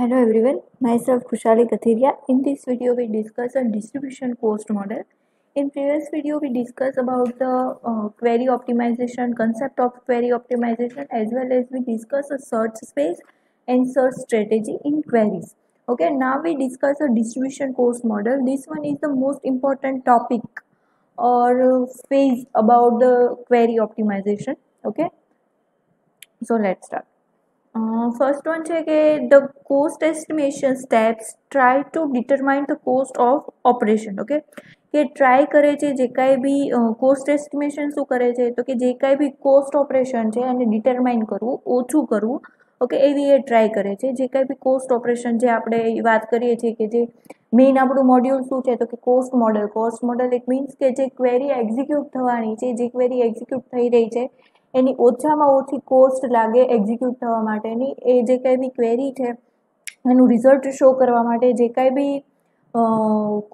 Hello everyone, myself Khushali Kathiria. In this video we discuss a distribution cost model. In previous video we discussed about the query optimization, concept of query optimization, as well as we discuss a search space and search strategy in queries. Okay, now we discuss a distribution cost model. This one is the most important topic or phase about the query optimization. Okay, so let's start. First one છે કે the cost estimation steps try to determine the cost of operation. Okay કે try કરે છે જે કાંઈ બી cost estimation શું કરે છે તો કે જે કાંઈ બી કોસ્ટ ઓપરેશન છે એને ડિટરમાઇન કરવું, ઓછું કરવું. ઓકે એવી એ ટ્રાય કરે છે. જે કાંઈ બી કોસ્ટ ઓપરેશન જે આપણે વાત કરીએ છીએ કે જે મેઇન આપણું મોડ્યુલ શું છે તો કે કોસ્ટ મોડેલ ઇટ મીન્સ કે જે ક્વેરી એક્ઝિક્યુટ થવાની છે, જે ક્વેરી એક્ઝિક્યુટ થઈ રહી છે એની ઓછામાં ઓછી કોસ્ટ લાગે એક્ઝિક્યુટ થવા માટેની. એ જે કાંઈ બી ક્વેરી છે એનું રિઝલ્ટ શો કરવા માટે જે કાંઈ બી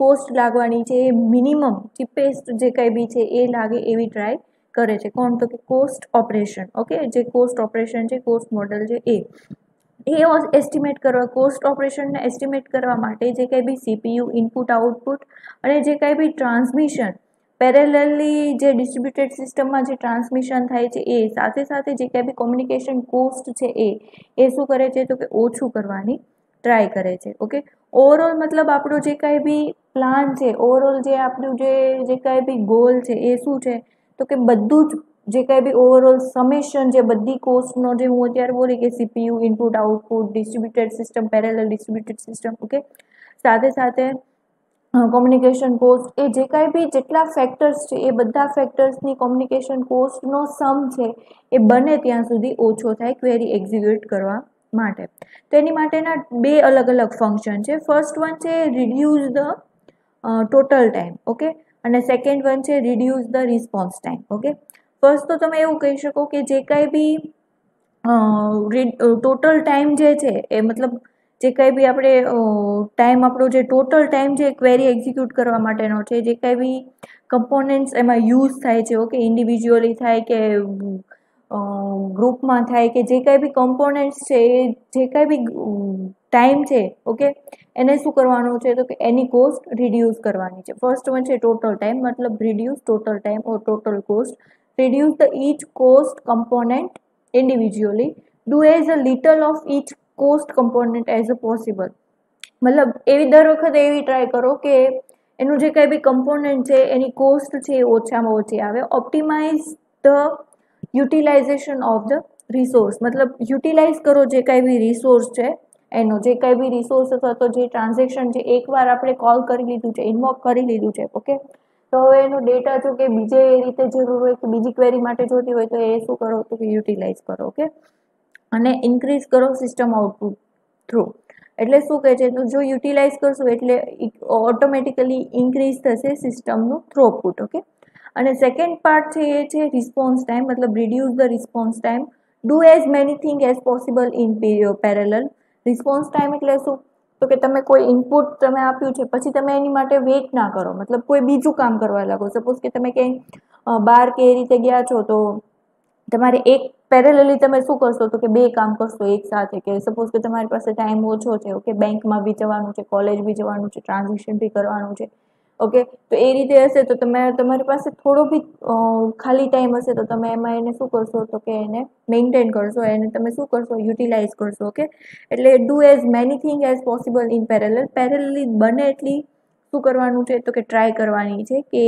કોસ્ટ લાગવાની છે એ મિનિમમ ચીપેસ્ટ જે કાંઈ બી છે એ લાગે એવી ટ્રાય કરે છે. કોણ તો કે કોસ્ટ ઓપરેશન. ઓકે જે કોસ્ટ ઓપરેશન છે, કોસ્ટ મોડેલ છે એ એસ્ટિમેટ કરવા, કોસ્ટ ઓપરેશનને એસ્ટિમેટ કરવા માટે જે કાંઈ બી સીપીયુ ઇનપુટ આઉટપુટ અને જે કાંઈ બી ટ્રાન્સમિશન પેરેલલી જે ડિસ્ટ્રીબ્યુટેડ સિસ્ટમમાં જે ટ્રાન્સમિશન થાય છે એ સાથે સાથે જે કાંઈ બી કોમ્યુનિકેશન કોસ્ટ છે એ શું કરે છે તો કે ઓછું કરવાની ટ્રાય કરે છે. ઓકે ઓવરઓલ મતલબ આપણો જે કાંઈ બી પ્લાન છે, ઓવરઓલ જે આપણું જે કાંઈ બી ગોલ છે એ શું છે તો કે બધું જ જે કાંઈ બી ઓવરઓલ સમેશન જે બધી કોસ્ટનો જે હું અત્યારે બોલી કે CPU input output distributed system, parallel distributed system, okay સાથે સાથે કોમ્યુનિકેશન કોસ્ટ એ જે કાંઈ બી જેટલા ફેક્ટર્સ છે એ બધા ફેક્ટર્સની કોમ્યુનિકેશન કોસ્ટનો સમ છે એ બને ત્યાં સુધી ઓછો થાય ક્વેરી એક્ઝિક્યુટ કરવા માટે. તો એની માટેના બે અલગ અલગ ફંક્શન છે. ફર્સ્ટ વન છે reduce the total time. Okay અને સેકન્ડ વન છે reduce the response time. Okay first તો તમે એવું કહી શકો કે જે કાંઈ બી ટોટલ ટાઈમ જે છે એ મતલબ જે કાંઈ બી આપણે ટાઈમ આપણો જે ટોટલ ટાઈમ છે ક્વેરી એક્ઝિક્યુટ કરવા માટેનો છે, જે કાંઈ બી કમ્પોનન્ટ્સ એમાં યુઝ થાય છે, ઓકે ઇન્ડિવિજ્યુઅલી થાય કે ગ્રુપમાં થાય કે જે કાંઈ બી કમ્પોનન્ટ્સ છે એ જે કાંઈ બી ટાઈમ છે ઓકે એને શું કરવાનું છે તો કે એની કોસ્ટ રિડ્યુસ કરવાની છે. ફર્સ્ટ વન છે ટોટલ ટાઈમ મતલબ reduce total time or total cost. Reduce the each cost component individually. Do as a little of each cost component as a possible. મતલબ એવી દર વખતે એવી ટ્રાય કરો કે એનું જે કાંઈ બી કમ્પોનન્ટ છે એની કોસ્ટ છે એ ઓછામાં ઓછી આવે. Optimize the utilization of the resource મતલબ યુટિલાઇઝ કરો જે કાંઈ બી રિસોર્સ છે એનો, જે કાંઈ બી રિસોર્સ અથવા તો જે ટ્રાન્ઝેક્શન છે એકવાર આપણે કોલ કરી લીધું છે, ઇન્વોક કરી લીધું છે, ઓકે તો હવે એનો ડેટા જો કે બીજે રીતે જરૂર હોય કે બીજી ક્વેરી માટે જોતી હોય તો એ શું કરો તો કે યુટિલાઇઝ કરો. ઓકે અને ઇન્ક્રીઝ કરો સિસ્ટમ આઉટપુટ થ્રુ. એટલે શું કહે છે તો જો યુટિલાઇઝ કરશું એટલે ઓટોમેટિકલી ઇન્ક્રીઝ થશે સિસ્ટમનું થ્રુપુટ. ઓકે અને સેકન્ડ પાર્ટ છે એ છે રિસ્પોન્સ ટાઈમ મતલબ reduce the response time. Do as many thing as possible in parallel. Response time એટલે શું તો કે તમે કોઈ ઇનપુટ તમે આપ્યું છે પછી તમે એની માટે વેઇટ ના કરો, મતલબ કોઈ બીજું કામ કરવા લાગો. સપોઝ કે તમે ક્યાંય બહાર કે એ રીતે ગયા છો તો તમારે એક પેરેલલી તમે શું કરશો તો કે બે કામ કરશો એક સાથે, કે સપોઝ કે તમારી પાસે ટાઈમ ઓછો છે, ઓકે બેંકમાં બી જવાનું છે, કોલેજ બી જવાનું છે, ટ્રાન્ઝેક્શન બી કરવાનું છે, ઓકે તો એ રીતે હશે તો તમારી પાસે થોડો બી ખાલી ટાઈમ હશે તો તમે એમાં એને શું કરશો તો કે એને મેન્ટેન કરશો, એને તમે શું કરશો યુટિલાઇઝ કરશો. ઓકે એટલે do as many thing as possible in parallelly બને એટલી શું કરવાનું છે તો કે ટ્રાય કરવાની છે કે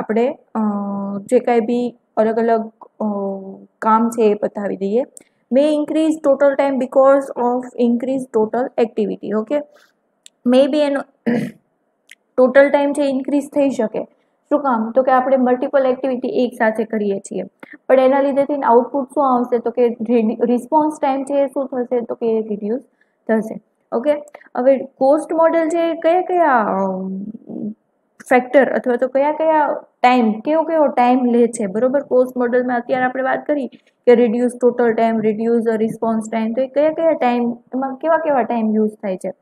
આપણે જે કાંઈ બી અલગ અલગ કામ છે એ પતાવી દઈએ. May increase total time because of increase total activity. Okay may be એનો ટોટલ ટાઈમ છે ઇન્ક્રીઝ થઈ શકે. શું કામ તો કે આપણે મલ્ટિપલ એક્ટિવિટી એક સાથે કરીએ છીએ પણ એના લીધેથી આઉટપુટ શું આવશે તો કે રિસ્પોન્સ ટાઈમ છે એ શું થશે તો કે રિડ્યુસ થશે. ઓકે હવે કોસ્ટ મોડેલ છે કયા કયા ફેક્ટર અથવા તો કયા કયા ટાઈમ કેવો ટાઈમ લે છે બરોબર. કોસ્ટ મોડેલમાં અત્યારે આપણે વાત કરી કે reduce total time, reduce response time, તો એ કયા ટાઈમ એમાં કેવા ટાઈમ યુઝ થાય છે.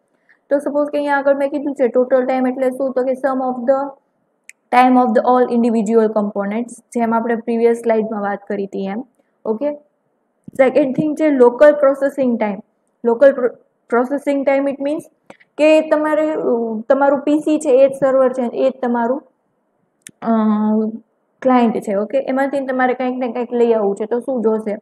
તો સપોઝ કે અહીંયા આગળ મેં કીધું છે ટોટલ ટાઈમ એટલે શું તો કે sum of the time of the all individual components, જેમ આપણે પ્રીવિયસ સ્લાઇડમાં વાત કરી હતી એમ. ઓકે સેકન્ડ થિંગ છે local processing time. Local processing time it means કે તમારે તમારું પીસી છે એ જ સર્વર છે એ જ તમારું ક્લાયન્ટ છે. ઓકે, એમાંથી તમારે કંઈક ને કંઈક લઈ આવવું છે તો શું જોશે?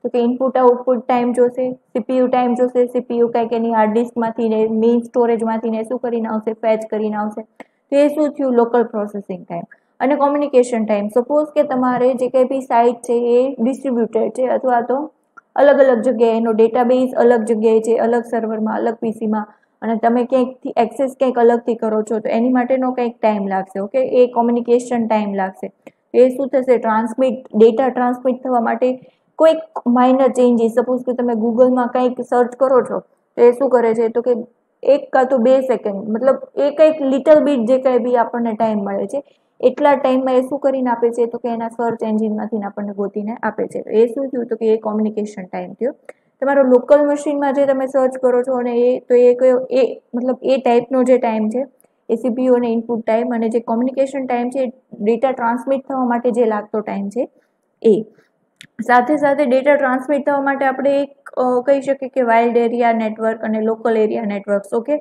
તો કે ઇનપુટ આઉટપુટ ટાઈમ જોશે, સીપીયુ ટાઈમ જોશે. સીપીયુ કંઈક એની હાર્ડ ડિસ્કમાંથી ને મેઇન સ્ટોરેજમાંથી ને શું કરીને આવશે? ફેચ કરીને આવશે. તો એ શું થયું? Local processing time. અને કોમ્યુનિકેશન ટાઈમ, સપોઝ કે તમારે જે કંઈ બી સાઇટ છે એ ડિસ્ટ્રીબ્યુટેડ છે અથવા તો અલગ અલગ જગ્યાએ એનો ડેટાબેઝ અલગ જગ્યાએ છે, અલગ સર્વરમાં, અલગ પીસીમાં, અને તમે ક્યાંકથી એક્સેસ કંઈક અલગથી કરો છો તો એની માટેનો કંઈક ટાઈમ લાગશે. ઓકે, એ કોમ્યુનિકેશન ટાઈમ લાગશે. એ શું થશે? ડેટા ટ્રાન્સમિટ થવા માટે કોઈક માઇનર ચેન્જીસ, સપોઝ કે તમે ગૂગલમાં કંઈક સર્ચ કરો છો તો એ શું કરે છે? તો કે 1 કાં તો 2 સેકન્ડ, મતલબ એ કંઈક લિટલ બીટ જે કંઈ બી આપણને ટાઈમ મળે છે એટલા ટાઈમમાં એ શું કરીને આપે છે? તો કે એના સર્ચ એન્જિનમાંથી આપણને ગોતીને આપે છે. એ શું થયું? તો કે એ કોમ્યુનિકેશન ટાઈમ થયો. તમારો લોકલ મશીનમાં જે તમે સર્ચ કરો છો અને એ તો એ કયો એ મતલબ એ ટાઈપનો જે ટાઈમ છે એ સીપીયુ અને ઇનપુટ ટાઈમ, અને જે કોમ્યુનિકેશન ટાઈમ છે ડેટા ટ્રાન્સમિટ થવા માટે જે લાગતો ટાઈમ છે એ. સાથે સાથે ડેટા ટ્રાન્સમિટ થવા માટે આપણે એક કહી શકીએ કે વાઇલ્ડ એરિયા નેટવર્ક અને લોકલ એરિયા નેટવર્ક્સ. ઓકે,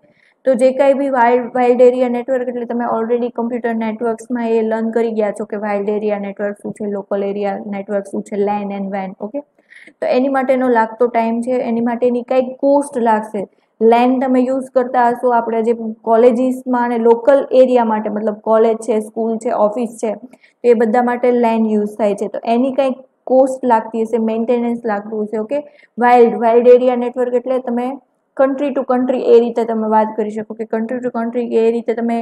તો જે કાંઈ બી વાઇલ્ડ એરિયા નેટવર્ક એટલે તમે ઓલરેડી કમ્પ્યુટર નેટવર્ક્સમાં એ લર્ન કરી ગયા છો કે વાઇલ્ડ એરિયા નેટવર્ક શું છે, લોકલ એરિયા નેટવર્ક શું છે, લેન એન્ડ વેન. ઓકે, તો એની માટેનો લાગતો ટાઈમ છે, એની માટેની કંઈક કોસ્ટ લાગશે. લેન તમે યુઝ કરતા હશો આપણે જે કોલેજીસમાં અને લોકલ એરિયા માટે, મતલબ કોલેજ છે, સ્કૂલ છે, ઓફિસ છે, તો એ બધા માટે લેન યુઝ થાય છે. તો એની કંઈક કોસ્ટ લાગતી હશે, મેન્ટેનન્સ લાગતું હશે. ઓકે, વાઇલ્ડ એરિયા નેટવર્ક એટલે તમે કન્ટ્રી ટુ કન્ટ્રી એ રીતે તમે વાત કરી શકો કે કન્ટ્રી ટુ કન્ટ્રી એ રીતે તમે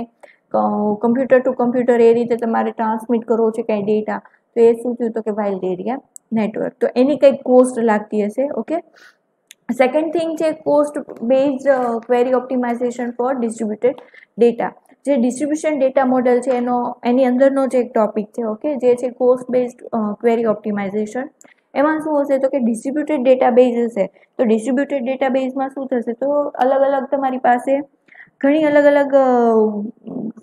કમ્પ્યુટર ટુ કમ્પ્યુટર એ રીતે તમારે ટ્રાન્સમિટ કરવો છે કંઈ ડેટા, તો એ શું થયું? તો કે વાઇલ્ડ એરિયા નેટવર્ક. તો એની કંઈક કોસ્ટ લાગતી હશે. ઓકે, સેકન્ડ થિંગ છે cost based query optimization for distributed data. જે ડિસ્ટ્રીબ્યુશન ડેટા મોડેલ છે એની અંદરનો જે એક ટોપિક છે. ઓકે, જે છે કોસ્ટ બેઝડ ક્વેરી ઓપ્ટિમાઇઝેશન. એમાં શું હશે? તો કે ડિસ્ટ્રીબ્યુટેડ ડેટાબેઝ હશે. તો ડિસ્ટ્રીબ્યુટેડ ડેટાબેઝમાં શું થશે? તો અલગ અલગ તમારી પાસે ઘણી અલગ અલગ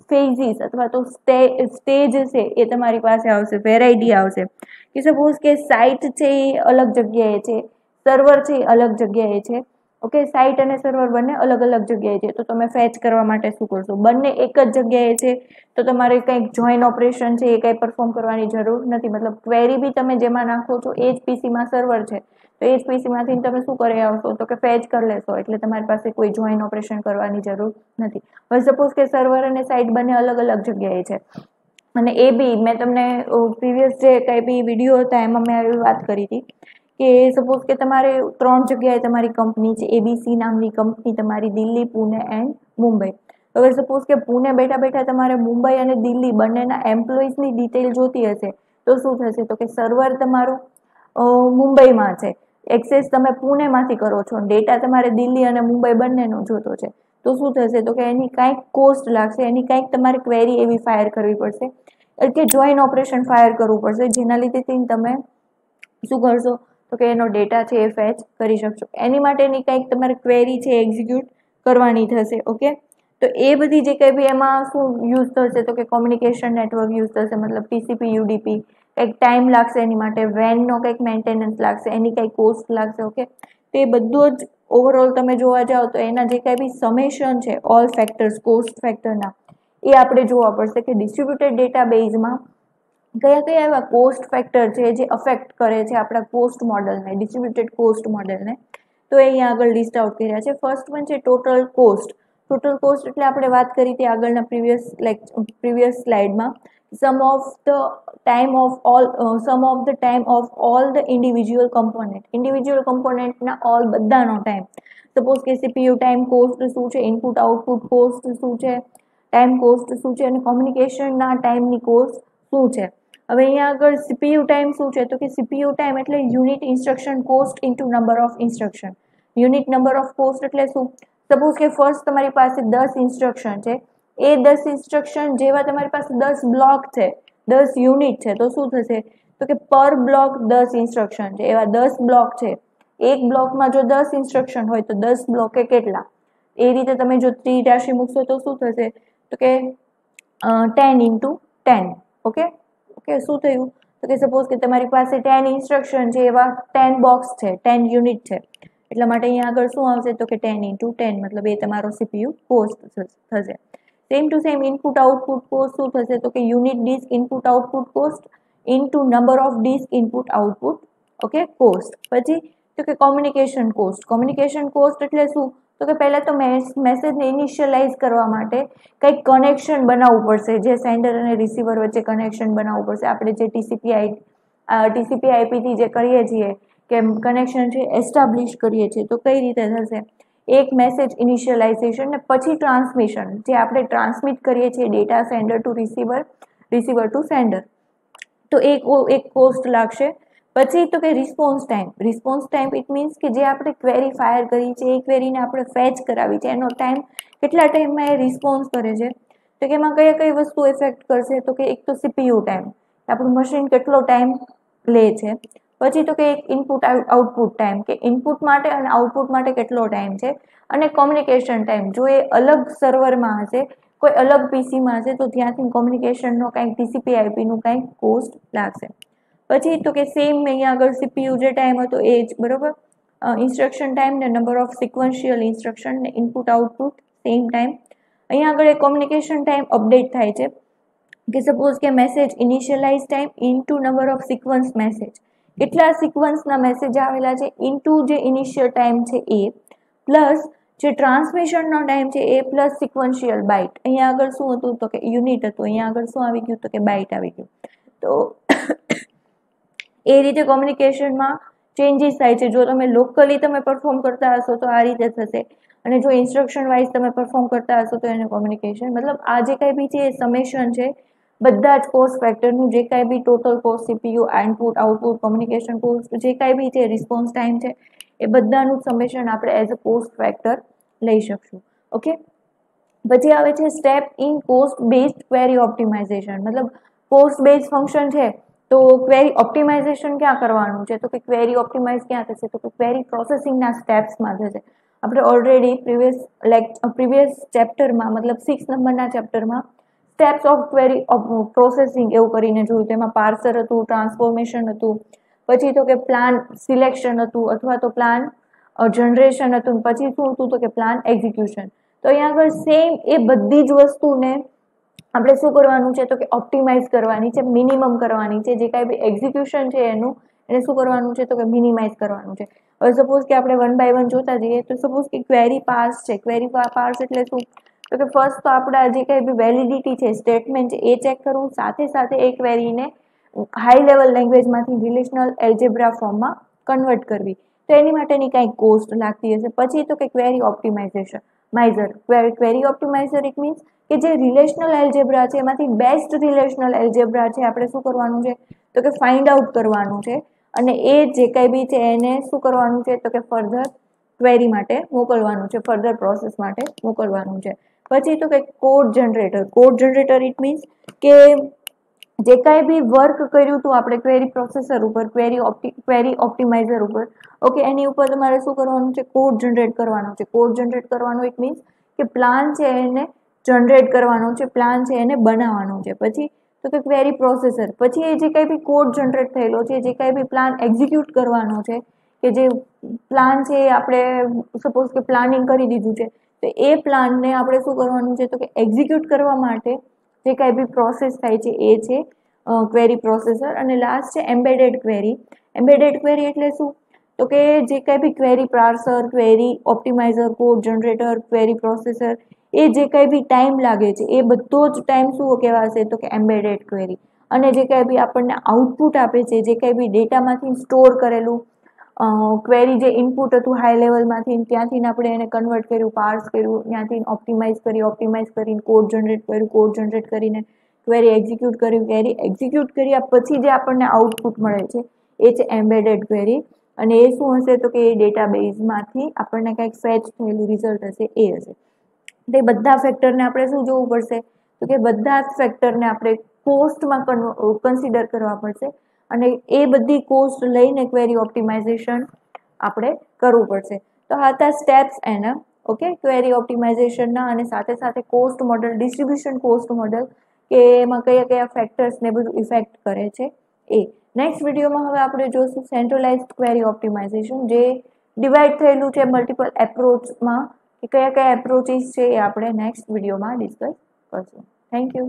ફેઝિસ અથવા તો સ્ટેજ છે એ તમારી પાસે આવશે, વેરાયટી આવશે. કે સપોઝ કે સાઇટ છે એ અલગ જગ્યાએ છે, સર્વર છે એ અલગ જગ્યાએ છે. ઓકે, સાઇટ અને સર્વર બંને અલગ અલગ જગ્યાએ છે. તો તમે ફેચ કરવા માટે શું કરશો? બંને એક જ જગ્યાએ છે તો તમારે કંઈક જોઈન ઓપરેશન છે એ કંઈ પરફોર્મ કરવાની જરૂર નથી. મતલબ ક્વેરી બી તમે જેમાં નાખો છો એ જ પીસીમાં સર્વર છે તો એ જ પીસીમાંથી તમે શું કરી આવશો? તો કે ફેચ કરી લેશો. એટલે તમારી પાસે કોઈ જોઈન ઓપરેશન કરવાની જરૂર નથી. હવે સપોઝ કે સર્વર અને સાઇટ બંને અલગ અલગ જગ્યાએ છે અને એ બી મેં તમને પ્રીવિયસ જે કંઈ બી વિડીયો હતા એમાં મેં એવી વાત કરી હતી કે સપોઝ કે તમારે 3 જગ્યાએ તમારી કંપની છે, એબીસી નામની કંપની તમારી, દિલ્હી, પુણે એન્ડ મુંબઈ. હવે સપોઝ કે પુણે બેઠા બેઠા તમારે મુંબઈ અને દિલ્હી બંનેના એમ્પ્લોઈઝની ડિટેલ જોતી હશે તો શું થશે? તો કે સર્વર તમારું મુંબઈમાં છે, એક્સેસ તમે પુણેમાંથી કરો છો, ડેટા તમારે દિલ્હી અને મુંબઈ બંનેનો જોતો છે, તો શું થશે? તો કે એની કાંઈક કોસ્ટ લાગશે, એની કાંઈક તમારે ક્વેરી એવી ફાયર કરવી પડશે કે જોઈન ઓપરેશન ફાયર કરવું પડશે, જેના લીધેથી તમે શું કરશો? તો કે એનો ડેટા છે એ ફેચ કરી શકશો. એની માટેની કંઈક તમારે ક્વેરી છે એક્ઝિક્યુટ કરવાની થશે. ઓકે, તો એ બધી જે કંઈ બી એમાં શું યુઝ થશે? તો કે કોમ્યુનિકેશન નેટવર્ક યુઝ થશે, મતલબ ટીસીપી, યુડીપી. કંઈક ટાઈમ લાગશે એની માટે, વેનનો કંઈક મેન્ટેનન્સ લાગશે, એની કંઈક કોસ્ટ લાગશે. ઓકે, તો એ બધું જ ઓવરઓલ તમે જોવા જાઓ તો એના જે કંઈ બી સમેશન છે ઓલ ફેક્ટર્સ, કોસ્ટ ફેક્ટરના, એ આપણે જોવા પડશે કે ડિસ્ટ્રીબ્યુટેડ ડેટાબેઝમાં કયા કયા એવા કોસ્ટ ફેક્ટર છે જે અફેક્ટ કરે છે આપણા કોસ્ટ મોડલને, ડિસ્ટ્રીબ્યુટેડ કોસ્ટ મોડલને. તો એ અહીંયા આગળ લિસ્ટ આઉટ કર્યા છે. ફર્સ્ટ વન છે ટોટલ કોસ્ટ. ટોટલ કોસ્ટ એટલે આપણે વાત કરી હતી આગળના પ્રીવિયસ સ્લાઇડમાં, sum of the time of all the individual કમ્પોનેન્ટના ઓલ બધાનો ટાઈમ. સપોઝ કે સીપીયુ ટાઈમ કોસ્ટ શું છે, ઇનપુટ આઉટપુટ કોસ્ટ શું છે, ટાઈમ કોસ્ટ શું છે, અને કોમ્યુનિકેશનના ટાઈમની કોસ્ટ શું છે. હવે અહીંયા આગળ સીપીયુ ટાઈમ શું છે? તો કે સીપીયુ ટાઈમ એટલે unit instruction cost into number of instruction. Unit number of cost એટલે શું? સપોઝ કે ફર્સ્ટ તમારી પાસે 10 ઇન્સ્ટ્રક્શન છે, એ 10 ઇન્સ્ટ્રક્શન જેવા તમારી પાસે 10 બ્લોક છે, 10 યુનિટ છે, તો શું થશે? તો કે પર બ્લોક 10 ઇન્સ્ટ્રક્શન છે, એવા 10 બ્લોક છે. એક બ્લોકમાં જો 10 ઇન્સ્ટ્રક્શન હોય તો 10 બ્લોકે કેટલા? એ રીતે તમે જો ત્રિરાશિ મૂકશો તો શું થશે? તો કે 10 ઇન્ટુ 10. ઓકે, શું થયું? તો કે સપોઝ કે તમારી પાસે 10 ઇન્સ્ટ્રક્શન છે, એવા 10 બોક્સ છે, 10 યુનિટ છે. એટલા માટે અહીંયા આગળ શું આવશે તો કે 10 × 10 મતલબ એ તમારો CPU કોસ્ટ થશે. Same to same input output cost શું થશે તો કે unit disk input output cost into number of disk input output okay cost. પછી તો કે કોમ્યુનિકેશન કોસ્ટ. કોમ્યુનિકેશન કોસ્ટ એટલે શું તો કે પહેલા તો મેસેજને ઇનિશિયલાઇઝ કરવા માટે કંઈક કનેક્શન બનાવવું પડશે, જે સેન્ડર અને રિસીવર વચ્ચે કનેક્શન બનાવવું પડશે. આપણે જે TCP IP થી જે કરીએ છીએ કે કનેક્શન છે એસ્ટાબ્લિશ કરીએ છીએ તો કઈ રીતે થશે, એક મેસેજ ઇનિશિયલાઇઝેશન ને પછી ટ્રાન્સમિશન, જે આપણે ટ્રાન્સમિટ કરીએ છીએ data sender to receiver, receiver to sender, તો એક કોસ્ટ લાગશે. પછી તો કે response time. Response time it means કે જે આપણે ક્વેરી ફાયર કરી છે એ ક્વેરીને આપણે ફેચ કરાવી છે એનો ટાઈમ, કેટલા ટાઈમમાં એ રિસ્પોન્સ કરે છે. તો કે એમાં કઈ વસ્તુ ઇફેક્ટ કરશે તો કે એક તો CPU ટાઈમ, આપણું મશીન કેટલો ટાઈમ લે છે. પછી તો કે એક ઇનપુટ આઉટપુટ ટાઈમ, કે ઇનપુટ માટે અને આઉટપુટ માટે કેટલો ટાઈમ છે. અને કોમ્યુનિકેશન ટાઈમ, જો એ અલગ સર્વરમાં હશે, કોઈ અલગ પીસીમાં હશે તો ત્યાંથી કોમ્યુનિકેશનનો કંઈક TCP IP નું કંઈક કોસ્ટ લાગશે. પછી તો કે સેમ અહીંયા આગળ CPU જે ટાઈમ હતો એ જ બરોબર, ઇન્સ્ટ્રક્શન ટાઈમ ને નંબર ઓફ સિક્વન્શિયલ ઇન્સ્ટ્રક્શન ને ઇનપુટ આઉટપુટ સેમ ટાઈમ. અહીંયા આગળ એક કોમ્યુનિકેશન ટાઈમ અપડેટ થાય છે કે સપોઝ કે message initialise time into number of sequence message, કેટલા સિક્વન્સના મેસેજ આવેલા છે ઇન્ટુ જે ઇનિશિયલ ટાઈમ છે એ, પ્લસ જે ટ્રાન્સમિશનનો ટાઈમ છે એ, પ્લસ સિક્વન્શિયલ બાઇટ. અહીંયા આગળ શું હતું તો કે યુનિટ હતું, અહીંયા આગળ શું આવી ગયું તો કે બાઇટ આવી ગયું. તો એ રીતે કોમ્યુનિકેશનમાં ચેન્જીસ થાય છે. જો તમે લોકલી તમે પરફોર્મ કરતા હશો તો આ રીતે થશે, અને જો ઇન્સ્ટ્રક્શન વાઇઝ તમે પરફોર્મ કરતા હશો તો એને કોમ્યુનિકેશન, મતલબ આ જે કંઈ બી છે એ સમેશન છે બધા જ કોસ્ટ ફેક્ટરનું, જે કાંઈ બી total cost, CPU, input output, communication cost, જે કાંઈ બી છે, રિસ્પોન્સ ટાઈમ છે, એ બધાનું સમેશન આપણે એઝ અ કોસ્ટ ફેક્ટર લઈ શકશું. ઓકે. પછી આવે છે step in cost based query optimisation. મતલબ કોસ્ટ બેઝ ફંક્શન છે તો ક્વેરી ઓપ્ટિમાઇઝેશન ક્યાં કરવાનું છે તો કે ક્વેરી ઓપ્ટિમાઇઝ ક્યાં થશે તો કે ક્વેરી પ્રોસેસિંગના સ્ટેપ્સમાં થશે. આપણે ઓલરેડી પ્રીવિયસ ચેપ્ટરમાં, મતલબ 6 નંબરના ચેપ્ટરમાં સ્ટેપ્સ ઓફ ક્વેરી પ્રોસેસિંગ એવું કરીને જોયું. તેમાં પાર્સર હતું, ટ્રાન્સફોર્મેશન હતું, પછી તો કે પ્લાન સિલેક્શન હતું, અથવા તો પ્લાન જનરેશન હતું, પછી શું હતું તો કે પ્લાન એક્ઝિક્યુશન. તો અહીંયા આગળ સેમ એ બધી જ વસ્તુને આપણે શું કરવાનું છે તો કે ઓપ્ટિમાઇઝ કરવાની છે, મિનિમમ કરવાની છે. જે કાંઈ બી એક્ઝિક્યુશન છે એને શું કરવાનું છે તો કે મિનિમાઇઝ કરવાનું છે. હવે સપોઝ કે આપણે 1 by 1 જોતા જઈએ તો સપોઝ કે ક્વેરી પાર્સ છે. ક્વેરી પાર્સ એટલે શું તો કે ફર્સ્ટ તો આપણા જે કંઈ બી વેલિડિટી છે, સ્ટેટમેન્ટ છે, એ ચેક કરવું, સાથે સાથે એ ક્વેરીને હાઈ લેવલ લેંગ્વેજમાંથી રિલેશનલ એલ્જેબ્રા ફોર્મમાં કન્વર્ટ કરવી. તો એની માટેની કંઈક કોસ્ટ લાગતી હશે. પછી તો કે ક્વેરી ઓપ્ટિમાઇઝેશન માઇઝર. ક્વેરી ઓપ્ટિમાઇઝર ઇટ મીન્સ કે જે રિલેશનલ એલ્જેબ્રા છે એમાંથી બેસ્ટ રિલેશનલ એલ્જેબ્રા છે આપણે શું કરવાનું છે તો કે ફાઇન્ડ આઉટ કરવાનું છે, અને એ જે કંઈ બી છે એને શું કરવાનું છે તો કે ફર્ધર ક્વેરી માટે મોકલવાનું છે, ફર્ધર પ્રોસેસ માટે મોકલવાનું છે. પછી તો કે code generator. Code generator it means કે જે કાંઈ બી વર્ક કર્યું હતું આપણે ક્વેરી પ્રોસેસર ઉપર, ક્વેરી ઓપ્ટિમાઇઝર ઉપર, ઓકે, એની ઉપર તમારે શું કરવાનું છે કોડ જનરેટ કરવાનો છે. કોડ જનરેટ કરવાનો ઇટ મીન્સ કે પ્લાન છે એને જનરેટ કરવાનો છે, પ્લાન છે એને બનાવવાનો છે. પછી તો કે ક્વેરી પ્રોસેસર, પછી એ જે કંઈ બી કોડ જનરેટ થયેલો છે, જે કંઈ બી પ્લાન એક્ઝિક્યુટ કરવાનો છે, કે જે પ્લાન છે એ આપણે સપોઝ કે પ્લાનિંગ કરી દીધું છે, તો એ પ્લાનને આપણે શું કરવાનું છે તો કે એક્ઝિક્યુટ કરવા માટે જે કાંઈ બી પ્રોસેસ થાય છે એ છે ક્વેરી પ્રોસેસર. અને લાસ્ટ છે એમ્બેડેડ ક્વેરી. એમ્બેડેડ ક્વેરી એટલે શું તો કે જે કાંઈ બી query parser, query optimizer, code generator, query processor, એ જે કાંઈ બી ટાઈમ લાગે છે એ બધો જ ટાઈમ શું કહેવાશે તો કે એમ્બેડેડ ક્વેરી. અને જે કાંઈ બી આપણને આઉટપુટ આપે છે, જે કાંઈ બી ડેટામાંથી સ્ટોર કરેલું ક્વેરી જે ઇનપુટ હતું હાઈ લેવલમાંથી, ત્યાંથી આપણે એને કન્વર્ટ કર્યું, પાર્સ કર્યું, ત્યાંથી ઓપ્ટિમાઇઝ કરીને કોડ જનરેટ કર્યું, કોડ જનરેટ કરીને ક્વેરી એક્ઝિક્યુટ કર્યું, ક્વેરી એક્ઝિક્યુટ કર્યા પછી જે આપણને આઉટપુટ મળે છે એ છે એમ્બેડેડ ક્વેરી. અને એ શું હશે તો કે એ ડેટાબેઝમાંથી આપણને કંઈક ફેચ થયેલું રિઝલ્ટ હશે એ હશે. તે બધા ફેક્ટરને આપણે શું જોવું પડશે તો કે બધા જ ફેક્ટરને આપણે કોસ્ટમાં કન્સિડર કરવા પડશે, અને એ બધી કોસ્ટ લઈને ક્વેરી ઓપ્ટિમાઇઝેશન આપણે કરવું પડશે. તો આ હતા સ્ટેપ્સ એના, ઓકે, ક્વેરી ઓપ્ટિમાઇઝેશનના, અને સાથે સાથે cost model, distribution cost model, કે એમાં કયા કયા ફેક્ટર્સને બધું ઇફેક્ટ કરે છે એ. નેક્સ્ટ વિડીયોમાં હવે આપણે જોઈશું સેન્ટ્રલાઇઝ્ડ ક્વેરી ઓપ્ટિમાઇઝેશન, જે ડિવાઈડ થયેલું છે મલ્ટિપલ એપ્રોચમાં કે કયા કયા એપ્રોચીસ છે એ આપણે નેક્સ્ટ વિડીયોમાં ડિસ્કસ કરશું. Thank you.